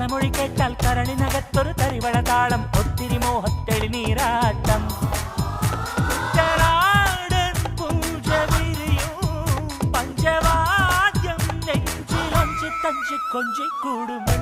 തലമൊഴി കേട്ടാൽ കരളിനകത്തൊരു തരിവള താളം ഒത്തിരി മോഹത്തെളിനീരാട്ടം പഞ്ചവാദ്യം നെഞ്ചിലൊഞ്ചി തഞ്ചി കൊഞ്ചി കൂടും